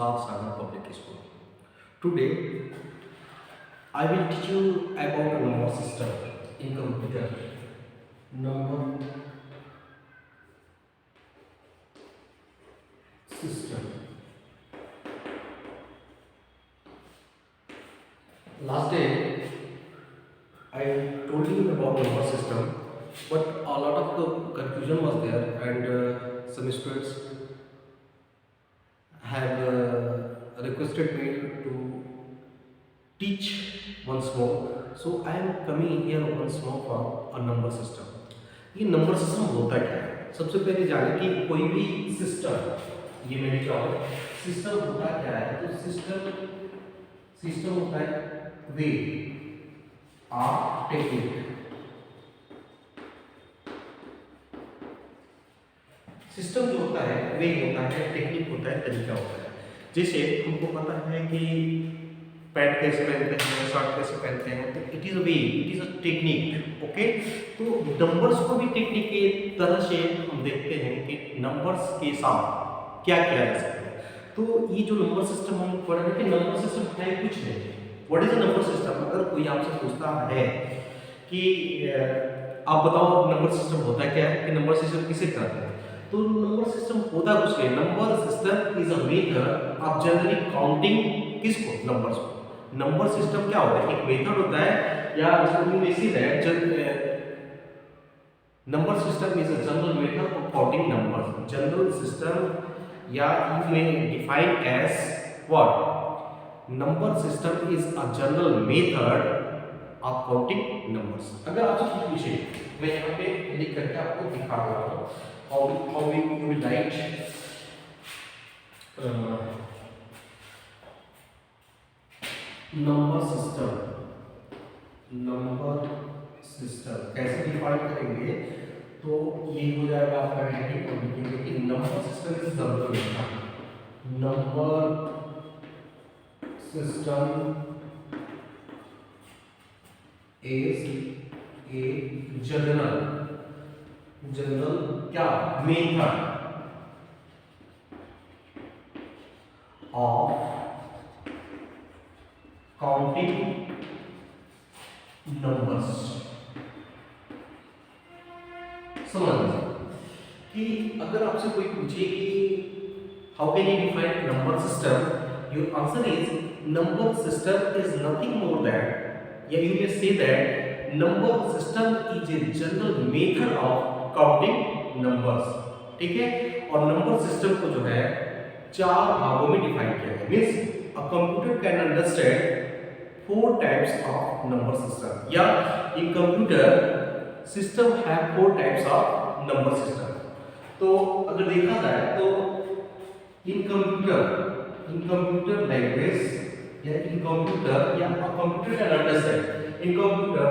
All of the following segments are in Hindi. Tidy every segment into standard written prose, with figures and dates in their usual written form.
Siddharth Sagar Public School. Today, I will teach you about a number system in computer. Number system. Last day, I told you about number system, but a lot of confusion was there, and some students have requested me to teach once more. So I am coming here once more for a number system. ये नंबर सिस्टम होता क्या है? सबसे पहले जाने कि कोई भी सिस्टम, ये मैंने क्या होगा सिस्टम होता क्या है? तो सिस्टम होता है वे आर टेक्निक। सिस्टम जो होता है वे होता है, टेक्निक होता है, तरीका होता है। जैसे हमको पता है कि पैंट कैसे पहनते हैं, शर्ट कैसे पहनते हैं, तो it is a way, it is a technique. Okay, तो नंबर्स को भी टेक्निक के तरह से हम देखते हैं कि नंबर्स के साथ क्या किया जा सकता है। तो ये जो नंबर सिस्टम हम पढ़ रहे हैं कि नंबर सिस्टम है कुछ नहीं। What is a number system? अगर कोई आपसे पूछता है कि आप बताओ नंबर सिस्टम होता क्या है, कि नंबर सिस्टम किसे कहते हैं, तो नंबर सिस्टम होता कुछ नहीं। Number system is a method of generally counting किसको? नंबर्स को। नंबर सिस्टम क्या होता है? एक मेथड होता है या इसको बेसिस है। Number system is a general method of counting numbers. General system या you may define as what? Number system is a general method of counting numbers. अगर आपसे कुछ पूछे, मैं यहाँ पे लिख करके आपको दिखा रहा हूँ how we will write number system कैसे डिफाइन करेंगे? तो ये हो जाएगा आपका हेडिंग, और लिखेंगे कि number system is general method. Number system is a general क्या मेथड ऑफ काउंटिंग नंबर्स। समझ कि अगर आपसे कोई पूछे कि how can you define number system, your answer is number system is nothing more than, या you may say that number system is a general method of counting numbers. ठीक है, और नंबर सिस्टम को जो है 4 भागों में डिफाइन किया गया। Means a computer can understand 4 types of number system, या in computer system have 4 types of number system. तो अगर देखा जाए तो इन कंप्यूटर लैंग्वेज या इन कंप्यूटर या computer can understand in computer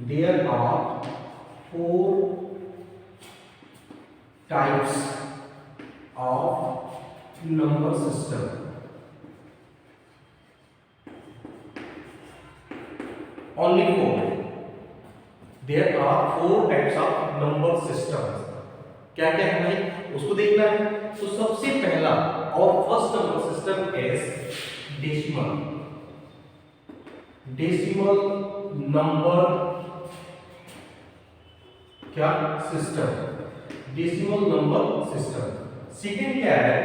there are 4 types of number system. Only 4. There are 4 types of number systems. क्या क्या है भाई, उसको देखना है। तो सबसे पहला और first number system is decimal number क्या system, decimal number system. Second क्या है?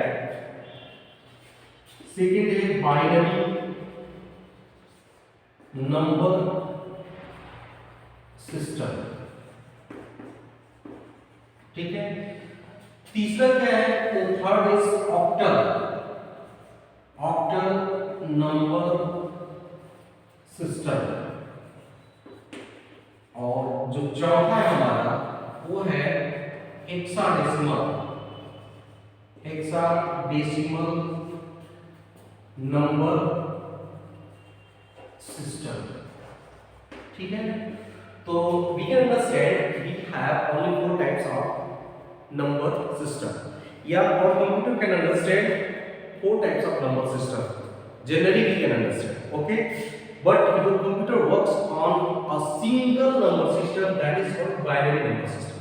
सेकंड है बाइनरी नंबर सिस्टम। ठीक है, तीसरा क्या है? तो third is octal number system. और जो चौथा है हमारा वो है हेक्साडेसिमल नंबर सिस्टम। ठीक है, तो we can understand we have only 4 types of number system, या और computer can understand 4 types of number system. Generally we can understand, okay, but your computer works on a single number system, that is called binary number system।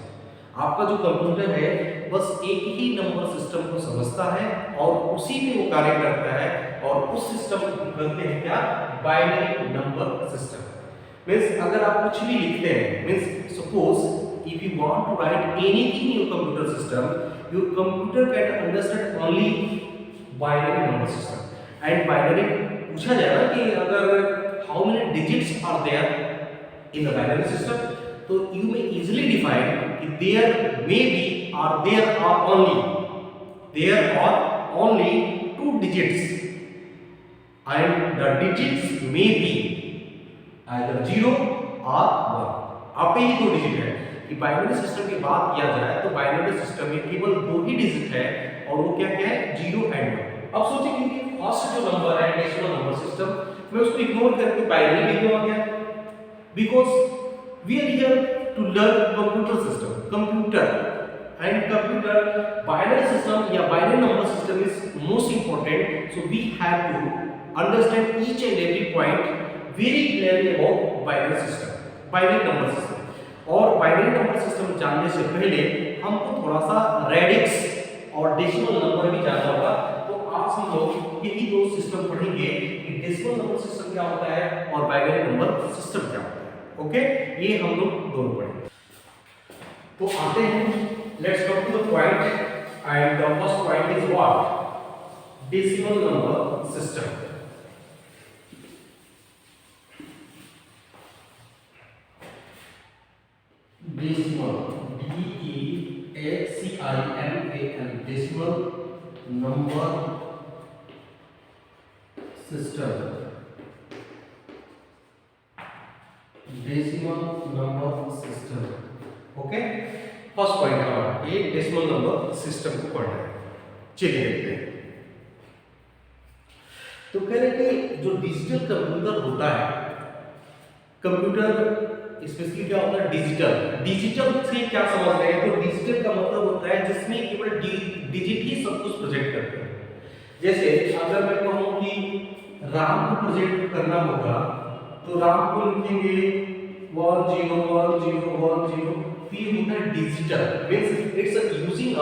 आपका जो कंप्यूटर है बस एक ही नंबर सिस्टम को समझता है और उसी में वो कार्य करता है, और उस सिस्टम को कहते हैं क्या, बाइनरी नंबर सिस्टम। मींस अगर आप कुछ भी लिखते हैं, means suppose if you want to write anything in your computer system, your computer can understand only binary number system. And binary पूछा जाए ना कि अगर how many digits are there in the binary system, तो यू मे इजीली डिफाइन कि देयर मे बी और there are only 2 digits and the digits may be either 0 or 1। आप ही 2 डिजिट है कि बाइनरी सिस्टम की बात किया जाए तो बाइनरी सिस्टम में केवल 2 ही डिजिट है, और वो क्या क्या है, 0 and 1। अब सोचिए कि फर्स्ट जो नंबर है डेसिमल नंबर सिस्टम, मैं उसको इग्नोर करके बाइनरी में क्यों आ गया, because we are here to learn computer system, computer and computer binary system या binary number system is most important, so we have to understand each and every point very clearly about binary system, binary number system। और binary number system जानने से पहले हमको थोड़ा सा रेडिक्स और डेसिमल नंबर भी जानना होगा। तो आज हम लोग यही दो सिस्टम पढ़ेंगे कि डेसिमल नंबर सिस्टम क्या होता है और बाइनरी नंबर सिस्टम क्या होता है। ओके, ये हम लोग दोनों पढ़ेंगे। तो आते हैं, let's come to the point, and the first point is what, decimal number system. Decimal, DECIMAL, decimal number system, decimal number system. Okay, first point हमारा ये डेसिमल नंबर सिस्टम को पढ़ना है। चलिए देखते हैं। तो कह रहे कि जो डिजिटल कंप्यूटर होता है, कंप्यूटर स्पेशली क्या होता है, डिजिटल। डिजिटल से क्या समझ रहे हैं, तो डिजिटल का मतलब होता है जिसमें केवल डिजिट ही सब कुछ प्रोजेक्ट करते हैं। जैसे अगर मैं कहूं कि राम को प्रोजेक्ट करना होगा, तो राम को लिखेंगे 1 0 1 0 1 0, ये होता है digital, means it's using a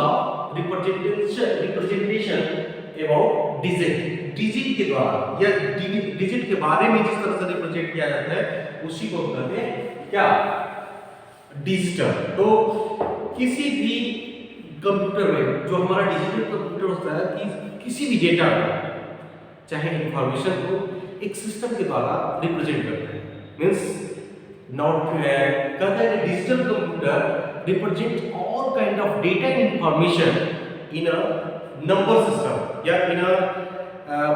representation about digit के द्वारा या डिजिट के बारे में जिस तरह से रिप्रेजेंट किया जाता है उसी को कहते हैं क्या, डिजिटल। तो किसी भी कंप्यूटर में जो हमारा डिजिटल कंप्यूटर होता है कि किसी भी डेटा को, चाहे इंफॉर्मेशन को, एक सिस्टम के द्वारा रिप्रेजेंट करते हैं। मींस नॉट कहते हैं digital computer represent all kind of data and information in a number system या इन अ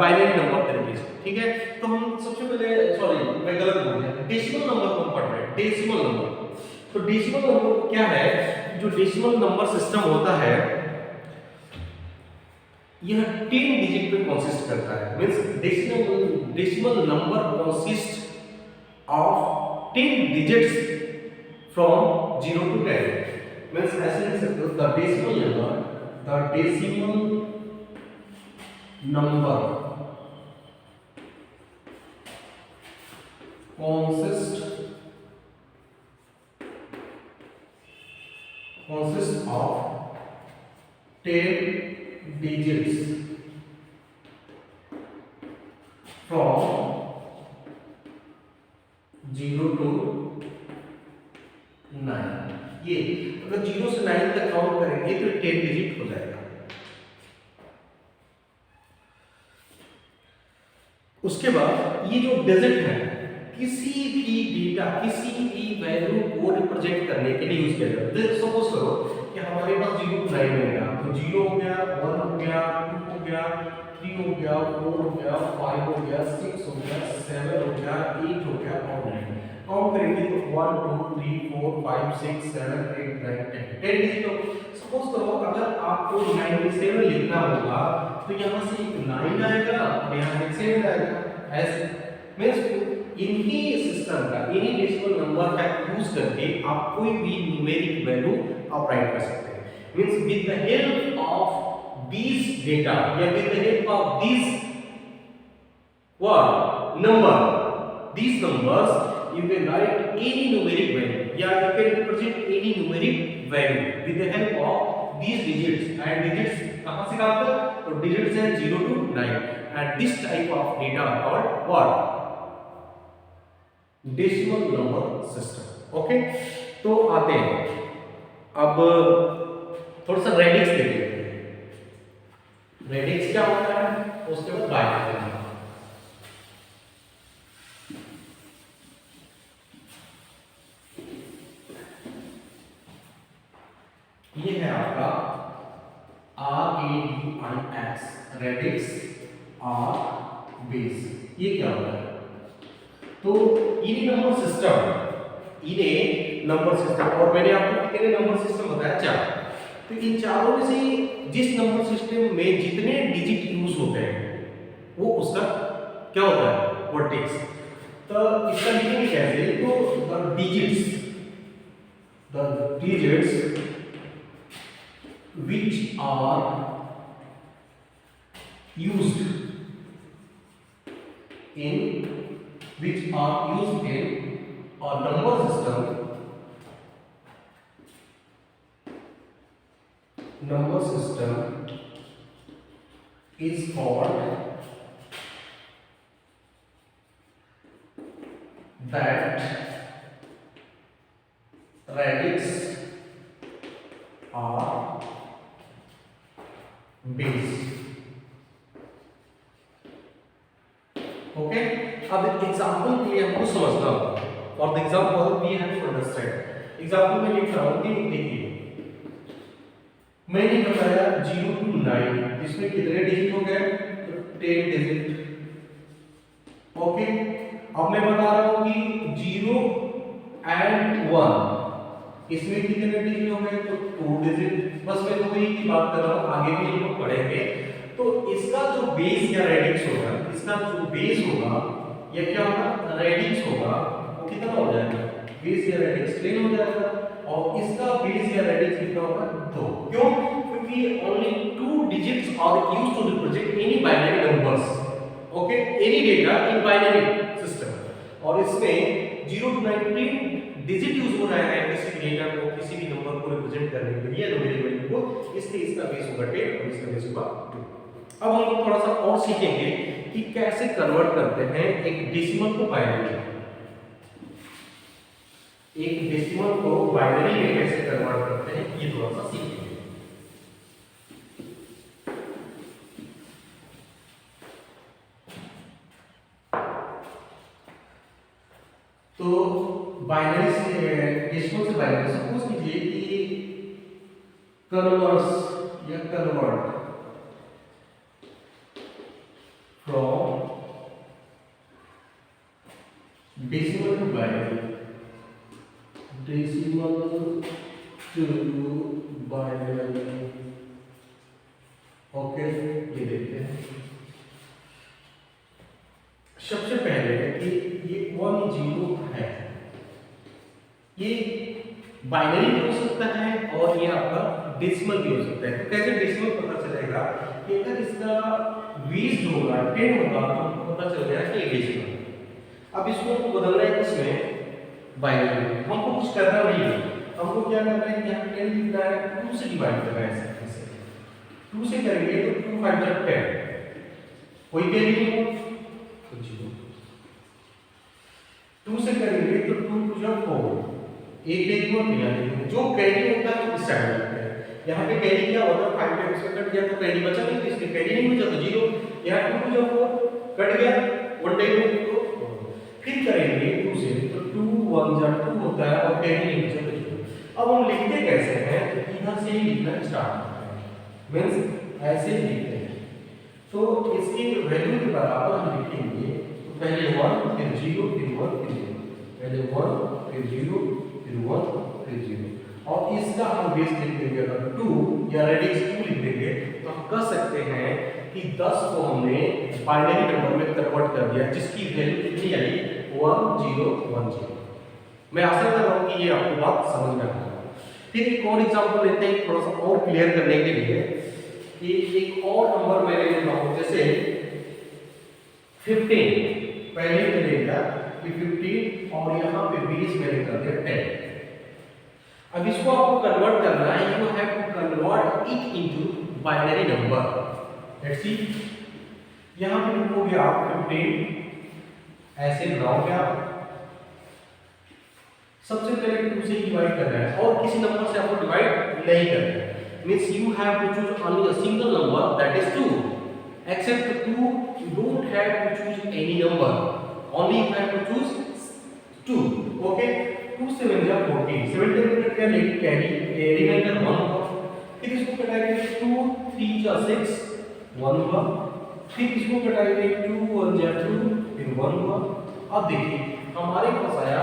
बाइनरी नंबर तरीके से। ठीक है, तो हम सबसे पहले, सॉरी मैं गलत बोल गया, डेसिमल नंबर को पढ़ रहे हैं, डेसिमल नंबर। तो डेसिमल नंबर क्या है, जो डेसिमल नंबर सिस्टम होता है यह 10 डिजिट पे कंसिस्ट करता है। Means decimal number consist of 10 digits from 0 to 10। Means ऐसे लिख सकते हो, the decimal number consists of 10 digits from 0 to 9। ये अगर 0 से 9 तक काउंट करेंगे तो 10 डिजिट हो जाएगा। उसके बाद ये जो डिजिट है किसी भी डेटा, किसी भी वैल्यू को रिप्रेजेंट करने के लिए यूज किया जाता है। सपोज करो कि हमारे पास 0 to 9 है, तो 0 हो गया, 1 हो गया, 2 हो गया, 3 हो गया, 4 हो गया, 5 हो गया, 6 हो गया, 7 हो गया, 8 हो गया और 9। काउंट करेंगे तो 1 2 3 4 5 6 7 8 9 10 डिजिट हो। सपोज करो अगर आपको 97 लिखना होगा तो यहाँ से एक 9 आएगा और यहाँ एक 7 आएगा। ऐसे मींस इनकी सिस्टम का, इन्हीं डेसिमल नंबर का यूज करके आप कोई भी न्यूमेरिक वैल्यू आप राइट कर सकते हैं। Means with the help of these data या with the help of these what number, these numbers you can write any numeric value या you can represent any numeric value with the help of these digits, and digits कहाँ से कहाँ तक? तो digits हैं 0 to 9, and this type of data are called what? Decimal number system. Okay, तो आते हैं अब थोड़ा सा रेडिक्स देख लेते हैं। रेडिक्स क्या होता है, उसके बाद बाइनरी। ये है आपका RADIX, रेडिक्स आर बेस। ये क्या होता है? तो इन्हें नंबर सिस्टम, और मैंने आपको कितने नंबर सिस्टम बताया? 4। तो इन चारों में से जिस नंबर सिस्टम में जितने डिजिट यूज होते हैं वो उसका क्या होता है? वर्टेक्स। तो इसका लिखेंगे कैसे? तो the digits which are used in a number system is called that radix are base। Okay, अब एग्जांपल के लिए हमको समझना होगा। For the example we have to understand. Example में लिख रहा हूं कि देखिए मैंने बताया 0 to 9, इसमें कितने डिजिट हो गए? तो 10 डिजिट। ओके, अब मैं बता रहा हूं कि 0 and 1, इसमें कितने डिजिट हो गए? तो 2 डिजिट। बस मैं तो यही की बात कर रहा हूं, आगे भी हम लोग पढ़ेंगे। तो इसका जो बेस या रेडिक्स होगा, इसका जो बेस होगा या क्या होगा? रेडिक्स होगा, वो कितना हो जाएगा? बेस या रेडिक्स 10 हो जाएगा। और इसका बेस या रेडिक्स कितना होगा? 2। क्यों? क्योंकि only 2 digits are used to represent any binary numbers. Okay, any data in binary system. और इसमें 0 to 19 डिजिट यूज हो रहा है किसी भी डेटा को, किसी भी नंबर को रिप्रेजेंट करने के लिए न्यूमेरिक वैल्यू को, इसलिए इसका बेस होगा 10 और इसका बेस होगा 2। अब हम लोग थोड़ा सा और सीखेंगे कि कैसे कन्वर्ट करते हैं एक डेसिमल को बाइनरी में। एक डेसिमल को बाइनरी में कैसे कन्वर्ट करते हैं, ये थोड़ा सा सीखेंगे। तो बाइनरी से डेसिमल से बाइनरी, सपोज कीजिए कि कन्वर्स या convert from decimal to binary, decimal to binary. Okay, ये देखते हैं। सबसे पहले कि ये 1 0 है, ये बाइनरी भी हो सकता है और ये आपका डेसिमल भी हो सकता है। तो कैसे डेसिमल पता चलेगा? कि अगर इसका बेस जो होगा 10 होगा तो हमको पता चल जाएगा कि ये डेसिमल। अब इसको बदलना है किसमें? बाइनरी में। हमको कुछ करना नहीं है, हमको क्या करना है कि यहाँ 10 लिख रहा है, 2 से डिवाइड करना है। ऐसे 2 से करेंगे तो 2 5 10, कोई कैरी नहीं हो तो 0। 2 से करेंगे तो 2 2 4, एक कैरी और मिला नहीं, जो कैरी होता है वो इस साइड लगता है। यहाँ पे कैरी क्या होता है? 5 टाइम्स में कट गया तो कैरी बचा नहीं, तो इसलिए कैरी नहीं बचा तो 0। यहाँ 2 2 4 कट गया 1 टाइम में, तो फिर करेंगे 2 से तो 2 1 2 होता है और कैरी नहीं बचा तो 0। अब हम लिखते कैसे हैं? तो इधर से ही लिखना स्टार्ट करते हैं, मींस ऐसे ही लिखते हैं। तो इसकी वैल्यू के बराबर हम लिखेंगे, तो पहले 1 फिर 0 फिर 1 फिर 0, पहले 1 फिर 0 फिर 1 फिर 0। और इसका हम बेस लिख देंगे, अगर 2 या रेडिक्स 2 लिख देंगे तो हम कह सकते हैं कि 10 को हमने बाइनरी नंबर में कन्वर्ट कर दिया, जिसकी वैल्यू कितनी आई? 1 0 1 0। मैं आशा कर रहा हूं कि ये आपको बात समझ में आ गई। फिर एक और एग्जांपल लेते हैं थोड़ा सा और क्लियर करने के लिए कि एक और नंबर मैं ले लेता हूं, जैसे 15। पहले मैंने लिया कि 15 और यहाँ पे 20 मैंने कर दिया 10। अब इसको आपको कन्वर्ट करना है, you have to convert it into binary number. Let's see, यहां पे लिखोगे आप 15 ऐसे बनाओगे आप। सबसे पहले 2 से डिवाइड करना है और किसी नंबर से आपको डिवाइड नहीं करना है। Means you have to choose only a single number that is 2। Except 2 you don't have to choose any number, only you have to choose 2. okay, 2 7 जा 14, 17 में कट गया लेकिन कैरी रिमाइंडर 1 होगा। फिर इसको कटाएंगे 2 3 जा 6 1 हुआ। फिर इसको कटाएंगे 2 1 जा 2 फिर 1 हुआ। अब देखिए हमारे पास आया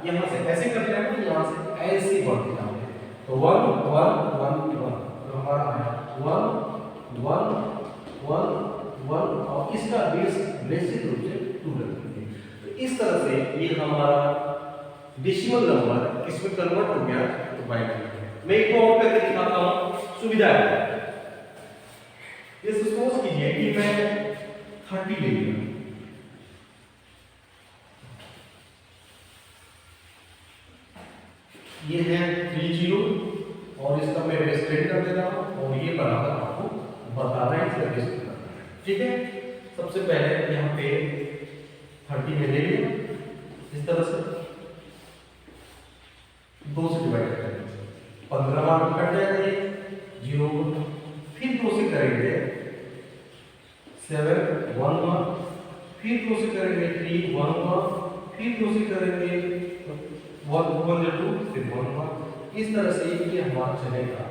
यहां से ऐसे करते हैं तो यहां से ऐसे बढ़ते जाओगे तो 1 1 1 1 तो हमारा आया 1 1 1 1 और इसका बेस निश्चित रूप से 2 रखेंगे। तो इस तरह से ये हमारा डेसिमल नंबर किसमें कन्वर्ट हो गया तो बाइनरी। मैं एक और करके दिखाता हूं सुविधा है। ये सपोज कीजिए कि मैं 30 ले लिया, ये है 30 और इसका मैं बेस 10 कर देता हूं और ये बराबर आपको बताना है इसका बेस कितना। ठीक है, सबसे पहले यहाँ पे 30 में ले लिया इस तरह से 2 से डिवाइड करेंगे 15 बार कट जाएगा ये 0। फिर 2 से करेंगे 7 1 1, फिर 2 से करेंगे 3 1 1, फिर 2 से करेंगे 1 1 2 फिर 1 1। इस तरह से ये हमारा चलेगा।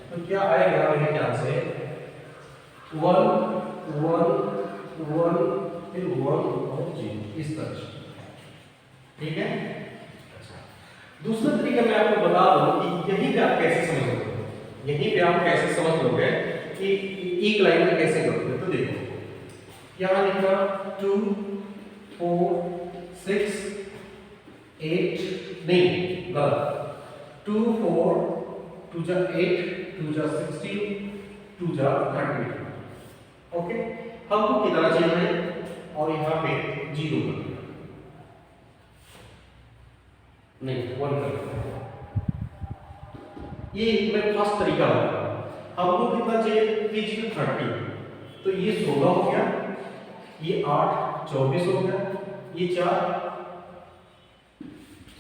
तो क्या आएगा मेरे ख्याल से 1 1 1 फिर 1 और 0 इस तरह से। ठीक है, अच्छा दूसरा तरीका मैं आपको बता दूं कि यहीं पे आप कैसे समझोगे, यहीं पे आप कैसे समझ लोगे कि एक लाइन में कैसे करोगे। तो देखो यहां लिखा 2 4 6 8 नहीं गलत 2 4 2 जा 8 2 जा 16 2 जा 32। ओके, हमको कितना चाहिए और यहाँ पे 0 कर दिया नहीं 1 कर दिया। ये मैं फर्स्ट तरीका होगा। हमको कितना चाहिए 3 30 तो ये 16 हो गया, ये 8 24 हो गया, ये 4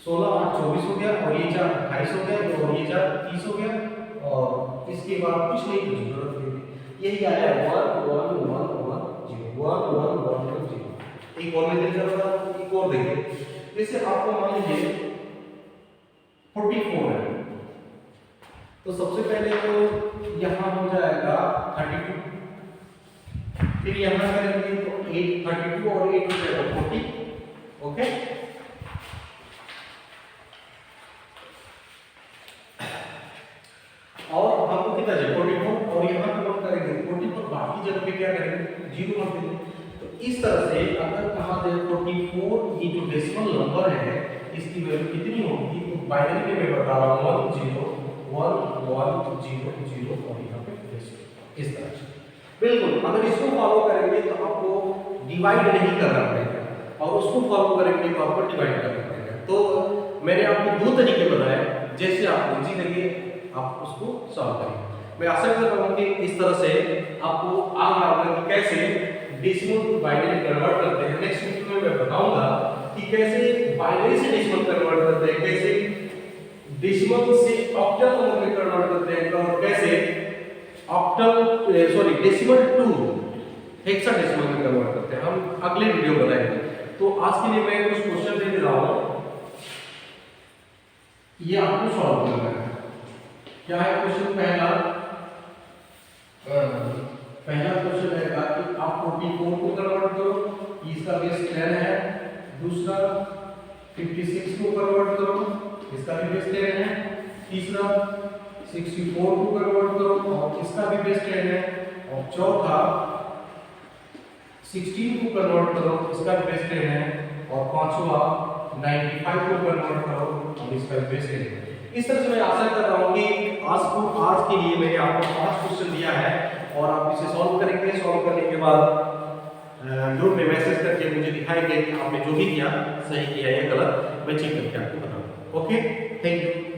16 8 24 हो गया और ये 4 28 हो गया और ये 4 30 हो गया और इसके बाद कुछ नहीं कुछ जरूरत नहीं। यही आया 1 1 1 1 0 1 1 1 2 0। एक और में देख रहा था, एक और देखिए जैसे आपको मान लीजिए 44 है तो सबसे पहले तो यहाँ हो जाएगा 32, फिर यहाँ करेंगे तो 8 32 और 8 हो जाएगा 40। ओके, और हमको कितना चाहिए 44 और यहाँ पे हम करेंगे 40 पर बाकी जगह पे क्या करेंगे 0 रख देंगे। तो इस तरह से अगर कहा जाए 44 ये जो डेसिमल नंबर है इसकी वैल्यू कितनी होगी तो बाइनरी में मैं बता रहा हूँ 1 0 1 1 0 0 और यहाँ पे डेसिमल इस तरह से। बिल्कुल अगर इसको फॉलो करेंगे तो आपको डिवाइड नहीं करना पड़ेगा और उसको फॉलो करेंगे तो आपको डिवाइड करना पड़ेगा। तो मैंने आपको 2 तरीके बताए, जैसे आपको इजी लगे आप उसको सॉल्व करेंगे। मैं आशा कर रहा हूं कि इस तरह से आपको आ गया होगा कि कैसे डेसिमल टू बाइनरी कन्वर्ट करते हैं। नेक्स्ट वीडियो में मैं बताऊंगा कि कैसे बाइनरी से डेसिमल कन्वर्ट करते हैं, कैसे डेसिमल से ऑक्टल नंबर में कन्वर्ट करते हैं और कैसे डेसिमल टू हेक्साडेसिमल में कन्वर्ट करते हैं। हम अगले वीडियो बनाएंगे। तो आज के लिए मैं कुछ क्वेश्चन दे रहा हूं, ये आपको सॉल्व करना है। क्या है क्वेश्चन पहला क्वेश्चन है कि आप 44 को कन्वर्ट करो, इसका बेस 10 है। दूसरा 56 को कन्वर्ट करो, इसका भी बेस 10 है। तीसरा 64 को कन्वर्ट करो और इसका भी बेस 10 है। और चौथा 16 को कन्वर्ट करो, इसका भी बेस 10 है। और पांचवा 95 को कन्वर्ट करो और इसका भी बेस 10 है। इस तरह से मैं आशा कर रहा हूँ कि आज के लिए मैंने आपको 5 क्वेश्चन दिया है और आप इसे सॉल्व करेंगे। सॉल्व करने के बाद ग्रुप में मैसेज करके मुझे दिखाएंगे कि आपने जो भी किया सही किया या गलत, मैं चेक करके आपको बताऊंगा। Okay, thank you.